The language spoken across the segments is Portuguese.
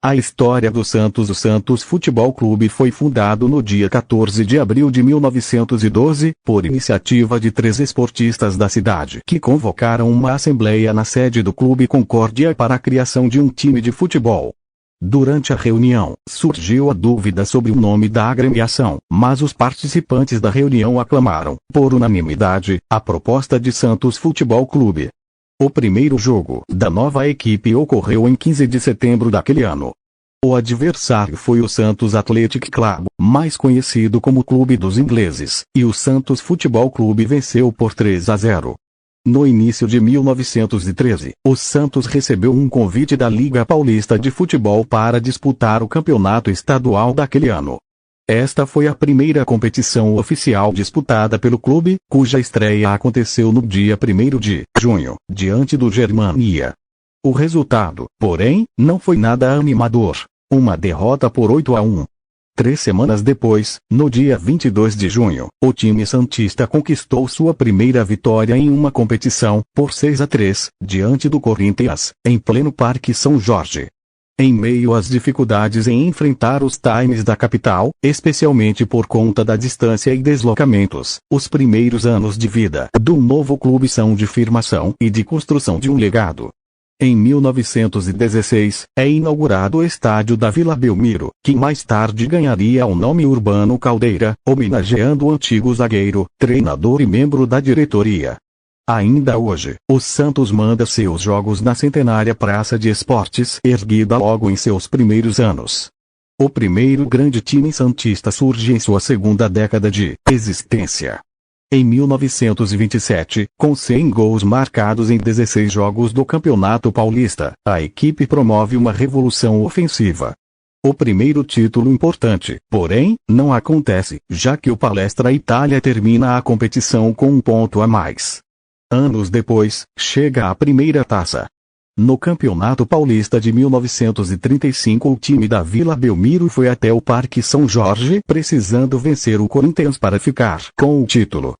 A história do Santos. O Santos Futebol Clube foi fundado no dia 14 de abril de 1912, por iniciativa de 3 esportistas da cidade que convocaram uma assembleia na sede do Clube Concórdia para a criação de um time de futebol. Durante a reunião, surgiu a dúvida sobre o nome da agremiação, mas os participantes da reunião aclamaram, por unanimidade, a proposta de Santos Futebol Clube. O primeiro jogo da nova equipe ocorreu em 15 de setembro daquele ano. O adversário foi o Santos Athletic Club, mais conhecido como Clube dos Ingleses, e o Santos Futebol Clube venceu por 3-0. No início de 1913, o Santos recebeu um convite da Liga Paulista de Futebol para disputar o campeonato estadual daquele ano. Esta foi a primeira competição oficial disputada pelo clube, cuja estreia aconteceu no dia 1º de junho, diante do Germania. O resultado, porém, não foi nada animador. Uma derrota por 8-1. 3 semanas depois, no dia 22 de junho, o time santista conquistou sua primeira vitória em uma competição, por 6-3, diante do Corinthians, em pleno Parque São Jorge. Em meio às dificuldades em enfrentar os times da capital, especialmente por conta da distância e deslocamentos, os primeiros anos de vida do novo clube são de firmação e de construção de um legado. Em 1916, é inaugurado o estádio da Vila Belmiro, que mais tarde ganharia o nome Urbano Caldeira, homenageando o antigo zagueiro, treinador e membro da diretoria. Ainda hoje, o Santos manda seus jogos na centenária Praça de Esportes, erguida logo em seus primeiros anos. O primeiro grande time santista surge em sua segunda década de existência. Em 1927, com 100 gols marcados em 16 jogos do Campeonato Paulista, a equipe promove uma revolução ofensiva. O primeiro título importante, porém, não acontece, já que o Palestra Itália termina a competição com um ponto a mais. Anos depois, chega a primeira taça. No Campeonato Paulista de 1935, o time da Vila Belmiro foi até o Parque São Jorge precisando vencer o Corinthians para ficar com o título.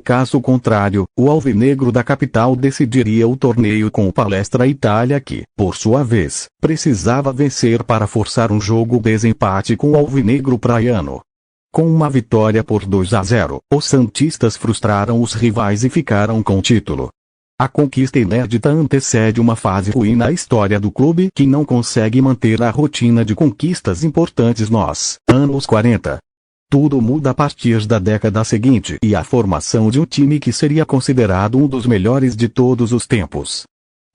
Caso contrário, o alvinegro da capital decidiria o torneio com o Palestra Itália que, por sua vez, precisava vencer para forçar um jogo desempate com o alvinegro praiano. Com uma vitória por 2-0, os santistas frustraram os rivais e ficaram com o título. A conquista inédita antecede uma fase ruim na história do clube que não consegue manter a rotina de conquistas importantes nos anos 40. Tudo muda a partir da década seguinte e a formação de um time que seria considerado um dos melhores de todos os tempos.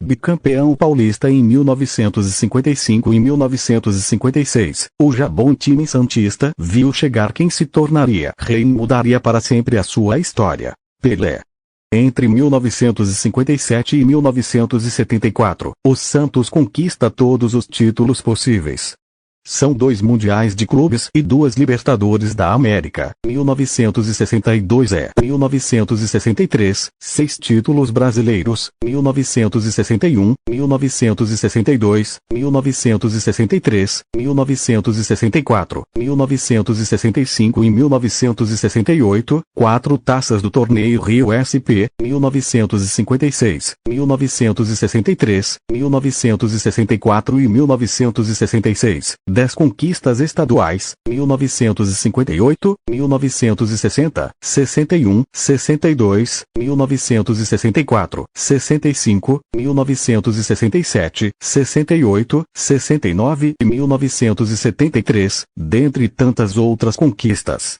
Bicampeão paulista em 1955 e 1956, o já bom time santista viu chegar quem se tornaria rei e mudaria para sempre a sua história: Pelé. Entre 1957 e 1974, o Santos conquista todos os títulos possíveis. São 2 mundiais de clubes e 2 Libertadores da América, 1962 e 1963, 6 títulos brasileiros, 1961, 1962, 1963, 1964, 1965 e 1968, 4 taças do torneio Rio SP, 1956, 1963, 1964 e 1966. 10 conquistas estaduais, 1958, 1960, 61, 62, 1964, 65, 1967, 68, 69 e 1973, dentre tantas outras conquistas.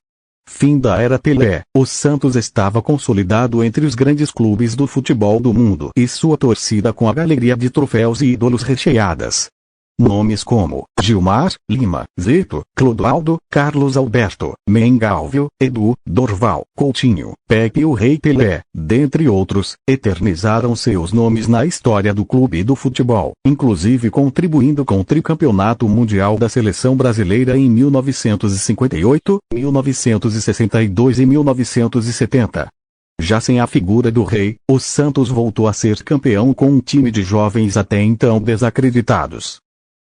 Fim da era Pelé, o Santos estava consolidado entre os grandes clubes do futebol do mundo e sua torcida com a galeria de troféus e ídolos recheadas. Nomes como Gilmar, Lima, Zito, Clodoaldo, Carlos Alberto, Mengalvio, Edu, Dorval, Coutinho, Pepe e o Rei Pelé, dentre outros, eternizaram seus nomes na história do clube e do futebol, inclusive contribuindo com o tricampeonato mundial da seleção brasileira em 1958, 1962 e 1970. Já sem a figura do rei, o Santos voltou a ser campeão com um time de jovens até então desacreditados.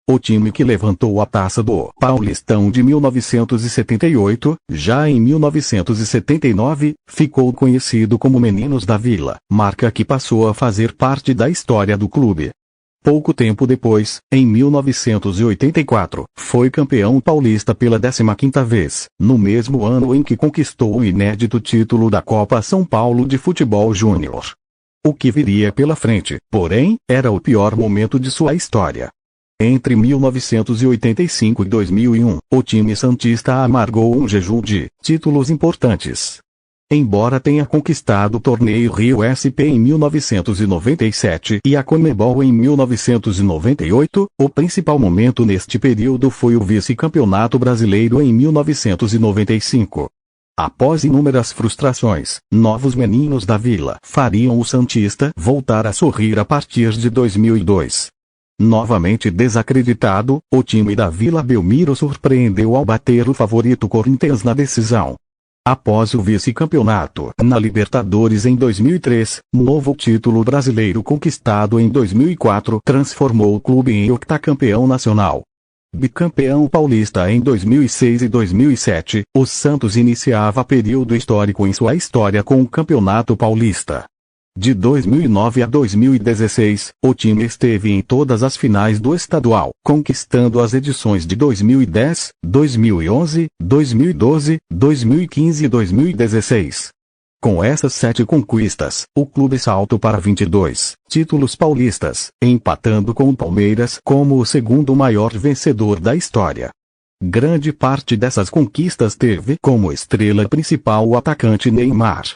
O time que levantou a taça do Paulistão de 1978, já em 1979, ficou conhecido como Meninos da Vila, marca que passou a fazer parte da história do clube. Pouco tempo depois, em 1984, foi campeão paulista pela 15ª vez, no mesmo ano em que conquistou o inédito título da Copa São Paulo de Futebol Júnior. O que viria pela frente, porém, era o pior momento de sua história. Entre 1985 e 2001, o time santista amargou um jejum de títulos importantes. Embora tenha conquistado o torneio Rio SP em 1997 e a Conmebol em 1998, o principal momento neste período foi o vice-campeonato brasileiro em 1995. Após inúmeras frustrações, novos meninos da Vila fariam o santista voltar a sorrir a partir de 2002. Novamente desacreditado, o time da Vila Belmiro surpreendeu ao bater o favorito Corinthians na decisão. Após o vice-campeonato na Libertadores em 2003, novo título brasileiro conquistado em 2004 transformou o clube em octacampeão nacional. Bicampeão paulista em 2006 e 2007, o Santos iniciava período histórico em sua história com o Campeonato Paulista. De 2009 a 2016, o time esteve em todas as finais do estadual, conquistando as edições de 2010, 2011, 2012, 2015 e 2016. Com essas 7 conquistas, o clube saltou para 22 títulos paulistas, empatando com o Palmeiras como o segundo maior vencedor da história. Grande parte dessas conquistas teve como estrela principal o atacante Neymar.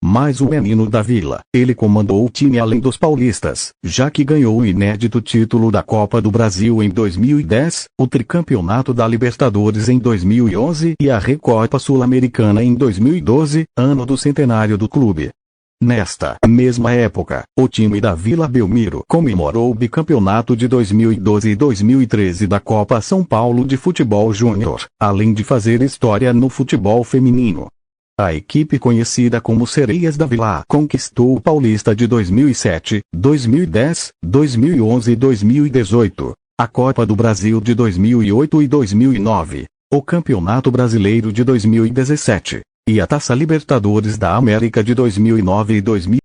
Mas o menino da Vila, ele comandou o time além dos paulistas, já que ganhou o inédito título da Copa do Brasil em 2010, o tricampeonato da Libertadores em 2011 e a Recopa Sul-Americana em 2012, ano do centenário do clube. Nesta mesma época, o time da Vila Belmiro comemorou o bicampeonato de 2012 e 2013 da Copa São Paulo de Futebol Júnior, além de fazer história no futebol feminino. A equipe conhecida como Sereias da Vila conquistou o Paulista de 2007, 2010, 2011 e 2018, a Copa do Brasil de 2008 e 2009, o Campeonato Brasileiro de 2017, e a Taça Libertadores da América de 2009 e 2010.